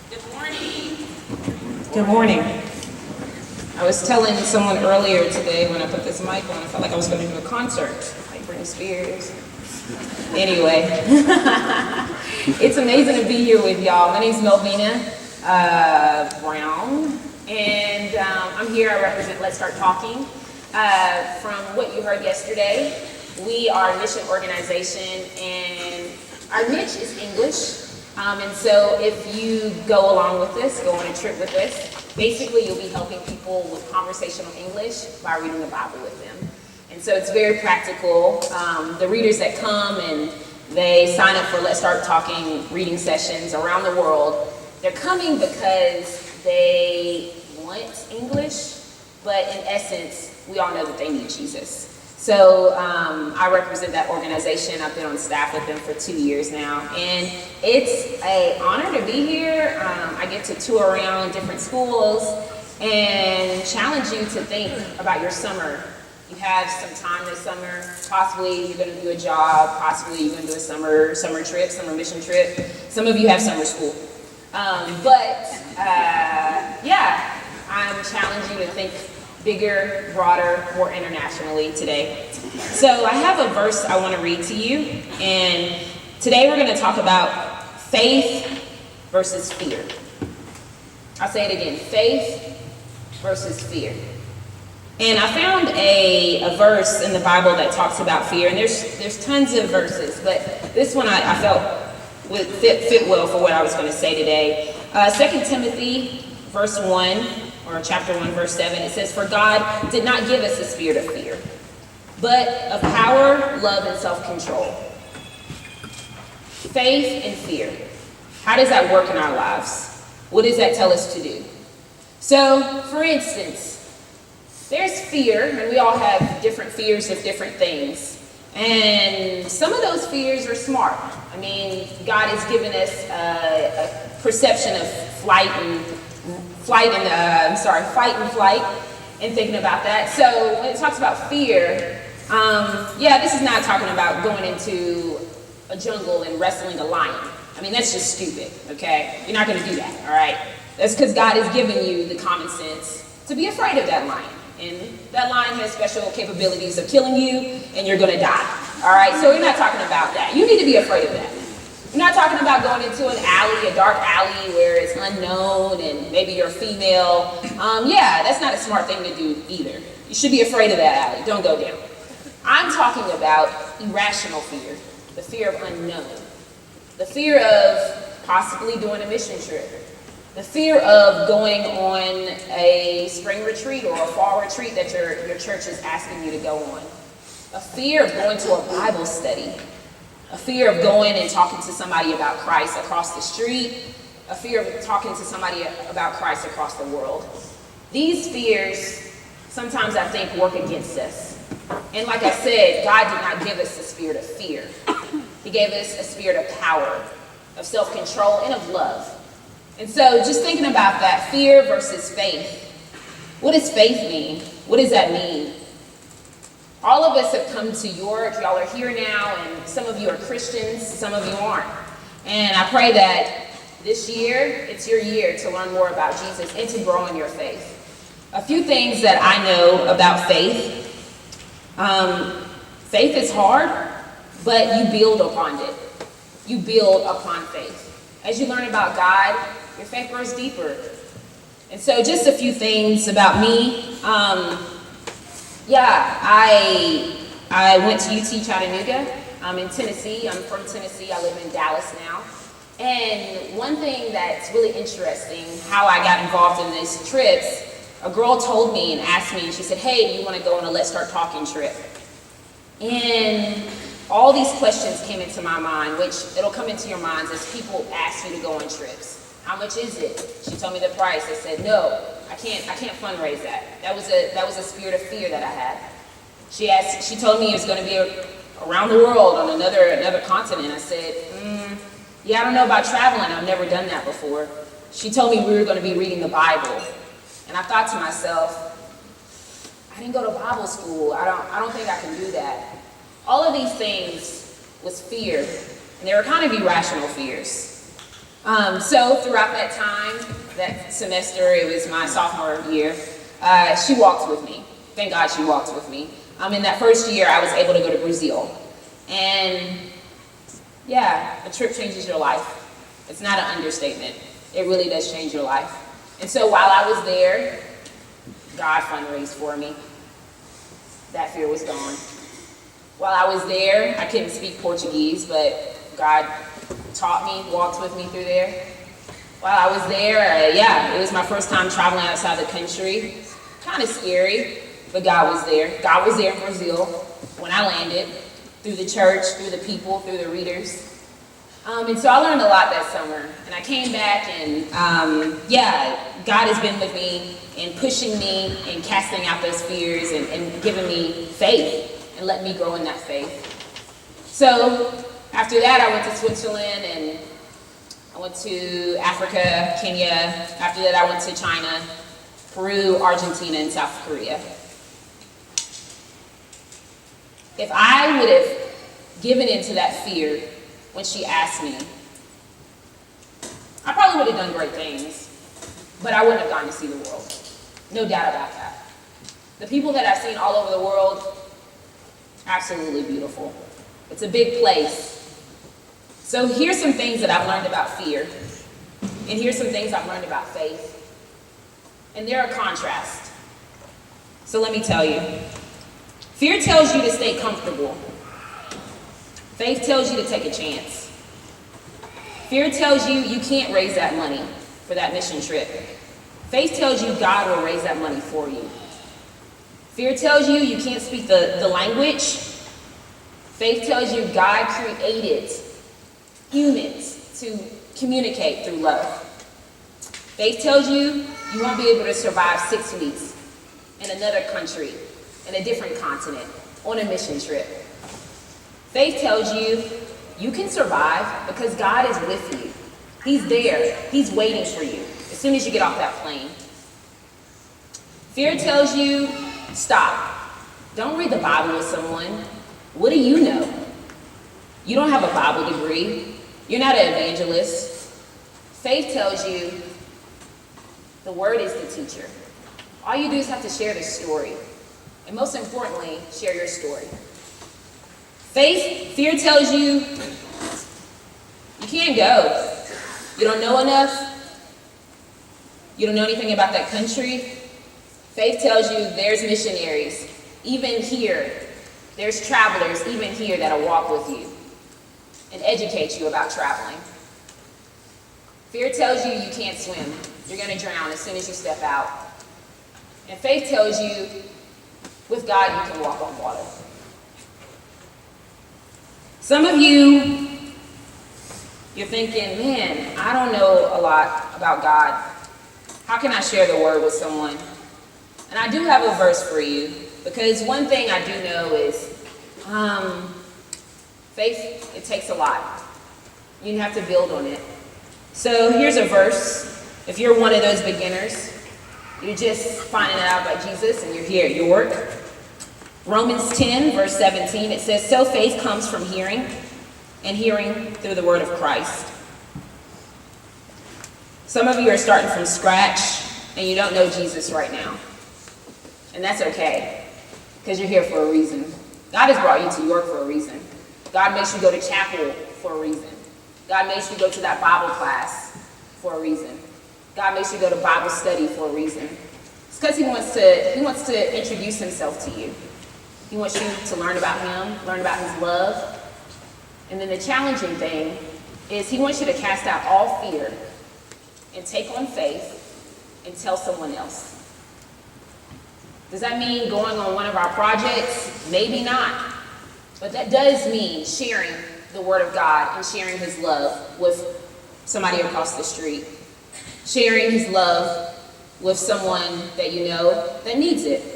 Good morning. Good morning. I was telling someone earlier today when I put this mic on, I felt like I was going to do a concert, like Britney Spears. Anyway, it's amazing to be here with y'all. My name's Melvina Brown, and I'm here. I represent Let's Start Talking. From what you heard yesterday, we are a mission organization, and our niche is English. And so if you go along with this, go on a trip with us, basically you'll be helping people with conversational English by reading the Bible with them. And so it's very practical. The readers that come and they sign up for Let's Start Talking reading sessions around the world, they're coming because they want English, but in essence, we all know that they need Jesus. So I represent that organization. I've been on staff with them for 2 years now, and it's an honor to be here. I get to tour around different schools and challenge you to think about your summer. You have some time this summer. Possibly you're going to do a job. Possibly you're going to do a summer trip, summer mission trip. Some of you have summer school. Yeah, I'm challenging you to think bigger, broader, more internationally today. So I have a verse I want to read to you, and today we're going to talk about faith versus fear. I'll say it again, faith versus fear. And I found a verse in the Bible that talks about fear, and there's tons of verses, but this one I felt would fit well for what I was going to say today. 2 Timothy verse 1, or chapter 1, verse 7, it says, "For God did not give us a spirit of fear, but of power, love, and self-control." Faith and fear. How does that work in our lives? What does that tell us to do? So, for instance, there's fear, and we all have different fears of different things. And some of those fears are smart. I mean, God has given us a perception of fight and flight, and thinking about that. So when it talks about fear, this is not talking about going into a jungle and wrestling a lion. I mean, that's just stupid, okay? You're not going to do that, all right? That's because God has given you the common sense to be afraid of that lion. And that lion has special capabilities of killing you, and you're going to die, all right? So we're not talking about that. You need to be afraid of that. We're not talking about going into an alley, a dark alley where it's unknown and maybe you're a female. That's not a smart thing to do either. You should be afraid of that alley. Don't go down. I'm talking about irrational fear, the fear of unknown, the fear of possibly doing a mission trip, the fear of going on a spring retreat or a fall retreat that your church is asking you to go on, a fear of going to a Bible study, a fear of going and talking to somebody about Christ across the street, a fear of talking to somebody about Christ across the world. These fears, sometimes I think, work against us. And like I said, God did not give us a spirit of fear. He gave us a spirit of power, of self-control, and of love. And so just thinking about that, fear versus faith. What does faith mean? What does that mean? All of us have come to York. Y'all are here now, and some of you are Christians, some of you aren't. And I pray that this year, it's your year to learn more about Jesus and to grow in your faith. A few things that I know about faith. Faith is hard, but you build upon it. You build upon faith. As you learn about God, your faith grows deeper. And so just a few things about me. I went to UT Chattanooga. I'm in Tennessee. I'm from Tennessee. I live in Dallas now. And one thing that's really interesting, how I got involved in these trips, a girl told me and asked me, and she said, "Hey, do you want to go on a Let's Start Talking trip?" And all these questions came into my mind, which it'll come into your minds as people ask you to go on trips. How much is it? She told me the price. I said, "No, I can't fundraise that." That was a spirit of fear that I had. She told me it was going to be around the world on another continent. I said, I don't know about traveling. I've never done that before. She told me we were going to be reading the Bible. And I thought to myself, I didn't go to Bible school. I don't think I can do that. All of these things was fear, and they were kind of irrational fears. So throughout that time, that semester, it was my sophomore year, she walked with me. Thank God she walked with me. In that first year, I was able to go to Brazil. And yeah, a trip changes your life. It's not an understatement. It really does change your life. And so while I was there, God fundraised for me. That fear was gone. While I was there, I couldn't speak Portuguese, but God taught me, walked with me through there. While I was there, it was my first time traveling outside the country. Kind of scary, but God was there. God was there in Brazil when I landed, through the church, through the people, through the readers. And so I learned a lot that summer. And I came back and, God has been with me and pushing me and casting out those fears and giving me faith and letting me grow in that faith. So after that, I went to Switzerland and I went to Africa, Kenya. After that, I went to China, Peru, Argentina, and South Korea. If I would have given into that fear when she asked me, I probably would have done great things, but I wouldn't have gotten to see the world. No doubt about that. The people that I've seen all over the world, absolutely beautiful. It's a big place. So here's some things that I've learned about fear, and here's some things I've learned about faith. And they're a contrast. So let me tell you. Fear tells you to stay comfortable. Faith tells you to take a chance. Fear tells you you can't raise that money for that mission trip. Faith tells you God will raise that money for you. Fear tells you you can't speak the language. Faith tells you God created humans to communicate through love. Faith tells you you won't be able to survive 6 weeks in another country, in a different continent, on a mission trip. Faith tells you you can survive because God is with you. He's there. He's waiting for you as soon as you get off that plane. Fear tells you, stop. Don't read the Bible with someone. What do you know? You don't have a Bible degree. You're not an evangelist. Faith tells you the Word is the teacher. All you do is have to share the story. And most importantly, share your story. Fear tells you you can't go. You don't know enough. You don't know anything about that country. Faith tells you there's missionaries. Even here, there's travelers, even here, that'll walk with you and educate you about traveling. Fear tells you you can't swim. You're going to drown as soon as you step out. And faith tells you with God you can walk on water. Some of you, you're thinking, man, I don't know a lot about God. How can I share the word with someone? And I do have a verse for you, because one thing I do know is faith, it takes a lot. You have to build on it. So here's a verse. If you're one of those beginners, you're just finding out about Jesus and you're here at your work. Romans 10, verse 17, it says, so faith comes from hearing, and hearing through the word of Christ. Some of you are starting from scratch, and you don't know Jesus right now. And that's okay, because you're here for a reason. God has brought you to York for a reason. God makes you go to chapel for a reason. God makes you go to that Bible class for a reason. God makes you go to Bible study for a reason. It's because he wants to introduce himself to you. He wants you to learn about him, learn about his love. And then the challenging thing is he wants you to cast out all fear and take on faith and tell someone else. Does that mean going on one of our projects? Maybe not. But that does mean sharing the word of God and sharing his love with somebody across the street. Sharing his love with someone that you know that needs it.